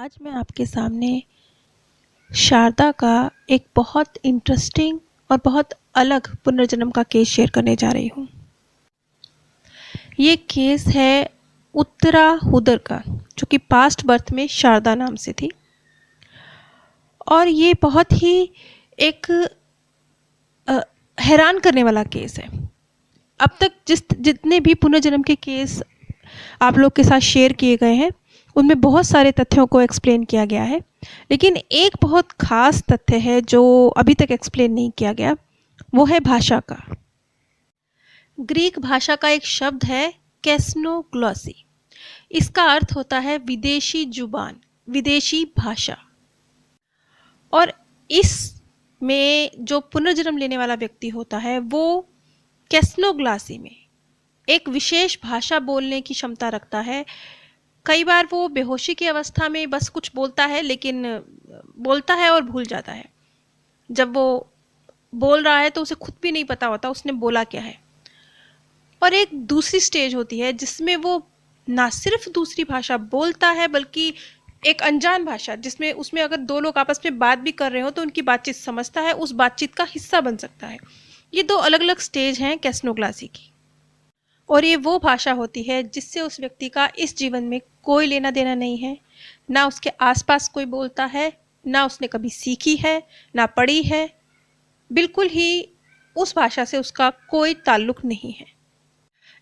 आज मैं आपके सामने शारदा का एक बहुत इंटरेस्टिंग और बहुत अलग पुनर्जन्म का केस शेयर करने जा रही हूँ। ये केस है उत्तरा हुदर का, जो कि पास्ट बर्थ में शारदा नाम से थी। और ये बहुत ही एक हैरान करने वाला केस है। अब तक जितने भी पुनर्जन्म के केस आप लोग के साथ शेयर किए गए हैं, उनमें बहुत सारे तथ्यों को एक्सप्लेन किया गया है, लेकिन एक बहुत ख़ास तथ्य है जो अभी तक एक्सप्लेन नहीं किया गया। वो है भाषा का। ग्रीक भाषा का एक शब्द है कैस्नोग्लॉसी। इसका अर्थ होता है विदेशी जुबान, विदेशी भाषा। और इसमें जो पुनर्जन्म लेने वाला व्यक्ति होता है वो कैस्नोग्लॉसी में एक विशेष भाषा बोलने की क्षमता रखता है। कई बार वो बेहोशी की अवस्था में बस कुछ बोलता है, लेकिन बोलता है और भूल जाता है। जब वो बोल रहा है तो उसे खुद भी नहीं पता होता उसने बोला क्या है। और एक दूसरी स्टेज होती है जिसमें वो ना सिर्फ दूसरी भाषा बोलता है, बल्कि एक अनजान भाषा जिसमें उसमें अगर दो लोग आपस में बात भी कर रहे हो तो उनकी बातचीत समझता है, उस बातचीत का हिस्सा बन सकता है। ये दो अलग अलग स्टेज हैं कैस्नोग्लॉसी की। और ये वो भाषा होती है जिससे उस व्यक्ति का इस जीवन में कोई लेना देना नहीं है। ना उसके आसपास कोई बोलता है, ना उसने कभी सीखी है, ना पढ़ी है। बिल्कुल ही उस भाषा से उसका कोई ताल्लुक नहीं है।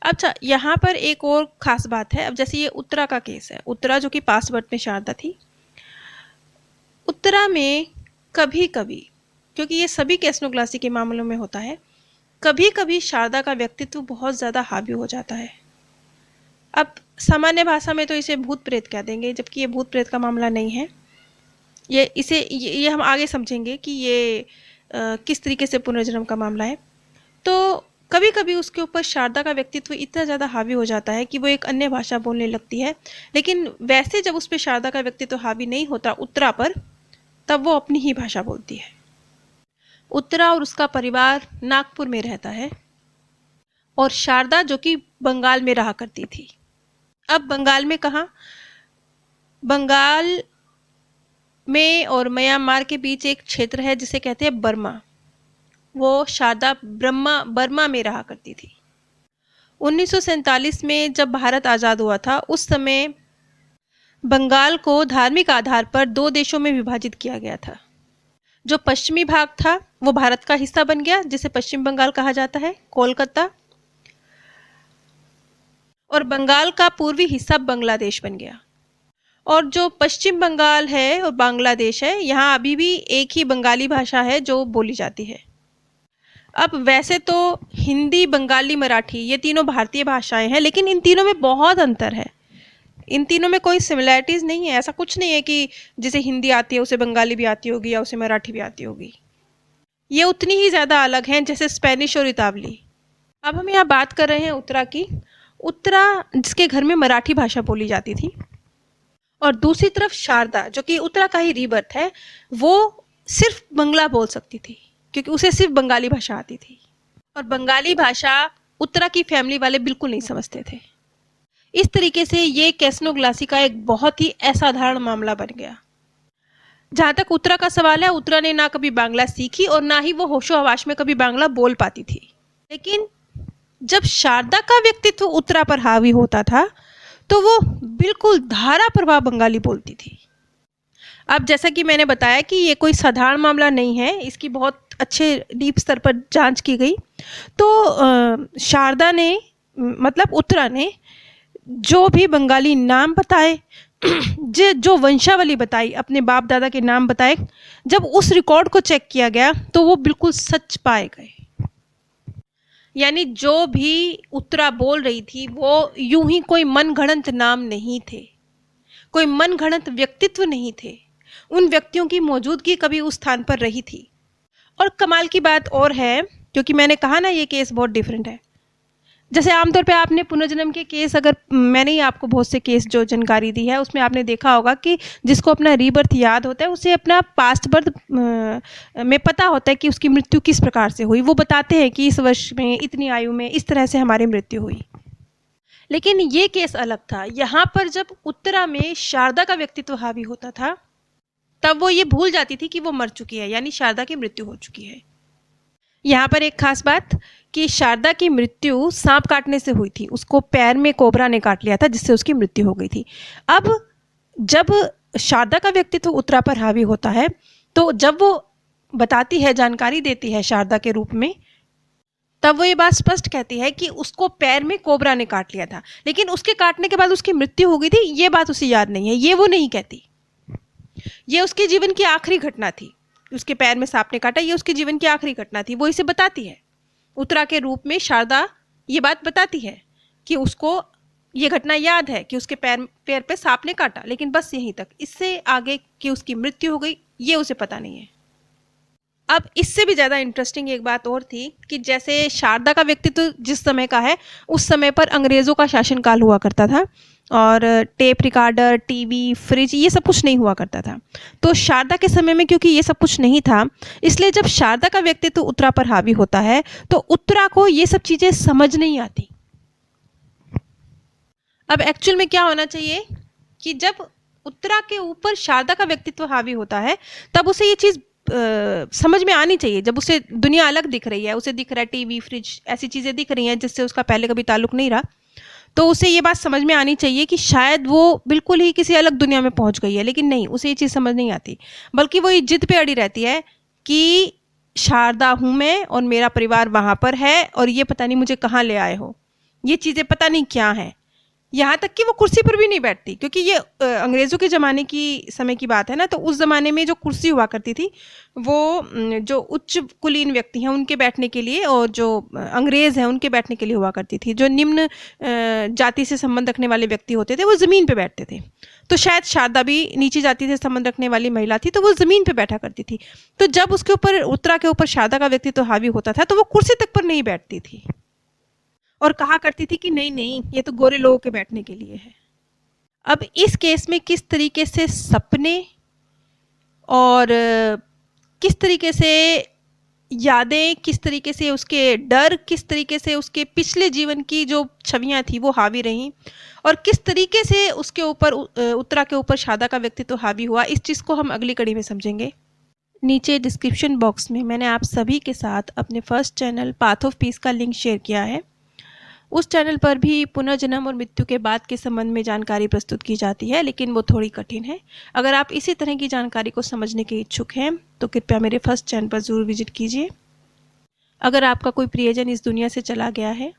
अच्छा, यहाँ पर एक और ख़ास बात है। अब जैसे ये उत्तरा का केस है, उत्तरा जो कि पास्ट बर्थ में शारदा थी। उत्तरा में कभी कभी, क्योंकि ये सभी कैस्नोग्लॉसी के मामलों में होता है, कभी कभी शारदा का व्यक्तित्व बहुत ज़्यादा हावी हो जाता है। अब सामान्य भाषा में तो इसे भूत प्रेत कह देंगे, जबकि ये भूत प्रेत का मामला नहीं है। ये हम आगे समझेंगे कि ये किस तरीके से पुनर्जन्म का मामला है। तो कभी कभी उसके ऊपर शारदा का व्यक्तित्व इतना ज़्यादा हावी हो जाता है कि वो एक अन्य भाषा बोलने लगती है। लेकिन वैसे जब उस पर शारदा का व्यक्तित्व हावी नहीं होता उत्तरा पर, तब वो अपनी ही भाषा बोलती है। उत्तरा और उसका परिवार नागपुर में रहता है और शारदा जो कि बंगाल में रहा करती थी। अब बंगाल में कहाँ? बंगाल में और म्यांमार के बीच एक क्षेत्र है जिसे कहते हैं बर्मा। वो शारदा बर्मा में रहा करती थी। 1947 में जब भारत आज़ाद हुआ था, उस समय बंगाल को धार्मिक आधार पर दो देशों में विभाजित किया गया था। जो पश्चिमी भाग था वो भारत का हिस्सा बन गया, जिसे पश्चिम बंगाल कहा जाता है, कोलकाता। और बंगाल का पूर्वी हिस्सा बांग्लादेश बन गया। और जो पश्चिम बंगाल है और बांग्लादेश है, यहाँ अभी भी एक ही बंगाली भाषा है जो बोली जाती है। अब वैसे तो हिंदी, बंगाली, मराठी ये तीनों भारतीय भाषाएं हैं, लेकिन इन तीनों में बहुत अंतर है। इन तीनों में कोई सिमिलैरिटीज़ नहीं है। ऐसा कुछ नहीं है कि जिसे हिंदी आती है उसे बंगाली भी आती होगी या उसे मराठी भी आती होगी। ये उतनी ही ज़्यादा अलग हैं जैसे स्पेनिश और इतावली। अब हम यहाँ बात कर रहे हैं उत्तरा की। उत्तरा जिसके घर में मराठी भाषा बोली जाती थी, और दूसरी तरफ शारदा जो कि उत्तरा का ही रीबर्थ है, वो सिर्फ बंगला बोल सकती थी क्योंकि उसे सिर्फ बंगाली भाषा आती थी। और बंगाली भाषा उत्तरा की फैमिली वाले बिल्कुल नहीं समझते थे। इस तरीके से ये कैस्नोग्लॉसी का एक बहुत ही असाधारण मामला बन गया। जहाँ तक उत्तरा का सवाल है, उत्तरा ने ना कभी बांग्ला सीखी और ना ही वो होशो हवास में कभी बांग्ला बोल पाती थी। लेकिन जब शारदा का व्यक्तित्व उत्तरा पर हावी होता था तो वो बिल्कुल धारा प्रवाह बंगाली बोलती थी। अब जैसा कि मैंने बताया कि ये कोई साधारण मामला नहीं है, इसकी बहुत अच्छे डीप स्तर पर जांच की गई। तो शारदा ने, मतलब उत्तरा ने, जो भी बंगाली नाम बताए, जो वंशावली बताई, अपने बाप दादा के नाम बताए, जब उस रिकॉर्ड को चेक किया गया तो वो बिल्कुल सच पाए गए। यानी जो भी उत्तरा बोल रही थी वो यूं ही कोई मनगढ़ंत नाम नहीं थे, कोई मनगढ़ंत व्यक्तित्व नहीं थे। उन व्यक्तियों की मौजूदगी कभी उस स्थान पर रही थी। और कमाल की बात और है, क्योंकि मैंने कहा ना ये केस बहुत डिफरेंट है। जैसे आमतौर पे आपने पुनर्जन्म के केस, अगर मैंने ही आपको बहुत से केस जो जानकारी दी है उसमें आपने देखा होगा कि जिसको अपना रीबर्थ याद होता है उसे अपना पास्ट बर्थ में पता होता है कि उसकी मृत्यु किस प्रकार से हुई। वो बताते हैं कि इस वर्ष में, इतनी आयु में इस तरह से हमारी मृत्यु हुई। लेकिन ये केस अलग था। यहाँ पर जब उत्तरा में शारदा का व्यक्तित्व हावी होता था, तब वो ये भूल जाती थी कि वो मर चुकी है, यानी शारदा की मृत्यु हो चुकी है। यहाँ पर एक खास बात कि शारदा की मृत्यु सांप काटने से हुई थी। उसको पैर में कोबरा ने काट लिया था, जिससे उसकी मृत्यु हो गई थी। अब जब शारदा का व्यक्तित्व उत्तरा पर हावी होता है, तो जब वो बताती है, जानकारी देती है शारदा के रूप में, तब वो ये बात स्पष्ट कहती है कि उसको पैर में कोबरा ने काट लिया था, लेकिन उसके काटने के बाद उसकी मृत्यु हो गई थी, ये बात उसे याद नहीं है। ये वो नहीं कहती। ये उसके जीवन की आखिरी घटना थी। उसके पैर में सांप ने काटा, ये उसके जीवन की आखिरी घटना थी। वो इसे बताती है, उत्तरा के रूप में शारदा ये बात बताती है कि उसको ये घटना याद है कि उसके पैर पे सांप ने काटा, लेकिन बस यहीं तक। इससे आगे कि उसकी मृत्यु हो गई, ये उसे पता नहीं है। अब इससे भी ज़्यादा इंटरेस्टिंग एक बात और थी कि जैसे शारदा का व्यक्तित्व जिस समय का है, उस समय पर अंग्रेज़ों का शासनकाल हुआ करता था और टेप रिकॉर्डर, टीवी, फ्रिज, ये सब कुछ नहीं हुआ करता था। तो शारदा के समय में क्योंकि ये सब कुछ नहीं था, इसलिए जब शारदा का व्यक्तित्व उत्तरा पर हावी होता है, तो उत्तरा को ये सब चीज़ें समझ नहीं आती। अब एक्चुअल में क्या होना चाहिए कि जब उत्तरा के ऊपर शारदा का व्यक्तित्व हावी होता है, तब उसे ये चीज़ समझ में आनी चाहिए। जब उसे दुनिया अलग दिख रही है, उसे दिख रहा है टीवी, फ्रिज, ऐसी चीज़ें दिख रही हैं जिससे उसका पहले कभी ताल्लुक नहीं रहा, तो उसे ये बात समझ में आनी चाहिए कि शायद वो बिल्कुल ही किसी अलग दुनिया में पहुंच गई है। लेकिन नहीं, उसे ये चीज़ समझ नहीं आती, बल्कि वो ये जिद पे अड़ी रहती है कि शारदा हूँ मैं और मेरा परिवार वहाँ पर है, और ये पता नहीं मुझे कहाँ ले आए हो, ये चीज़ें पता नहीं क्या हैं। यहाँ तक कि वो कुर्सी पर भी नहीं बैठती, क्योंकि ये अंग्रेज़ों के ज़माने की समय की बात है ना। तो उस ज़माने में जो कुर्सी हुआ करती थी, वो जो उच्च कुलीन व्यक्ति हैं उनके बैठने के लिए, और जो अंग्रेज़ हैं उनके बैठने के लिए हुआ करती थी। जो निम्न जाति से संबंध रखने वाले व्यक्ति होते थे, वो ज़मीन पे बैठते थे। तो शायद शारदा भी नीची जाति से संबंध रखने वाली महिला थी, तो वो ज़मीन पे बैठा करती थी। तो जब उसके ऊपर, उत्तरा के ऊपर शारदा का व्यक्तित्व हावी होता था, तो वो कुर्सी तक पर नहीं बैठती थी और कहा करती थी कि नहीं नहीं, ये तो गोरे लोगों के बैठने के लिए है। अब इस केस में किस तरीके से सपने और किस तरीके से यादें, किस तरीके से उसके डर, किस तरीके से उसके पिछले जीवन की जो छवियां थी वो हावी रहीं, और किस तरीके से उसके ऊपर, उत्तरा के ऊपर शारदा का व्यक्तित्व हावी हुआ, इस चीज़ को हम अगली कड़ी में समझेंगे। नीचे डिस्क्रिप्शन बॉक्स में मैंने आप सभी के साथ अपने first channel path of peace का लिंक शेयर किया है। उस चैनल पर भी पुनर्जन्म और मृत्यु के बाद के संबंध में जानकारी प्रस्तुत की जाती है, लेकिन वो थोड़ी कठिन है। अगर आप इसी तरह की जानकारी को समझने के इच्छुक हैं, तो कृपया मेरे फर्स्ट चैनल पर ज़रूर विजिट कीजिए। अगर आपका कोई प्रियजन इस दुनिया से चला गया है,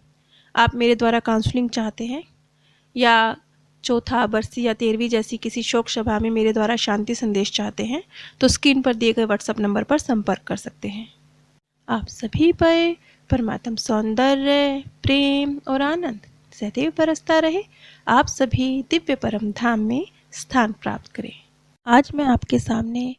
आप मेरे द्वारा काउंसलिंग चाहते हैं, या चौथा, बरसी या 13वीं जैसी किसी शोक सभा में मेरे द्वारा शांति संदेश चाहते हैं, तो स्क्रीन पर दिए गए व्हाट्सएप नंबर पर संपर्क कर सकते हैं। आप सभी पर परमात्म सौंदर्य, प्रेम और आनंद सदैव बरसता रहे। आप सभी दिव्य परम धाम में स्थान प्राप्त करें। आज मैं आपके सामने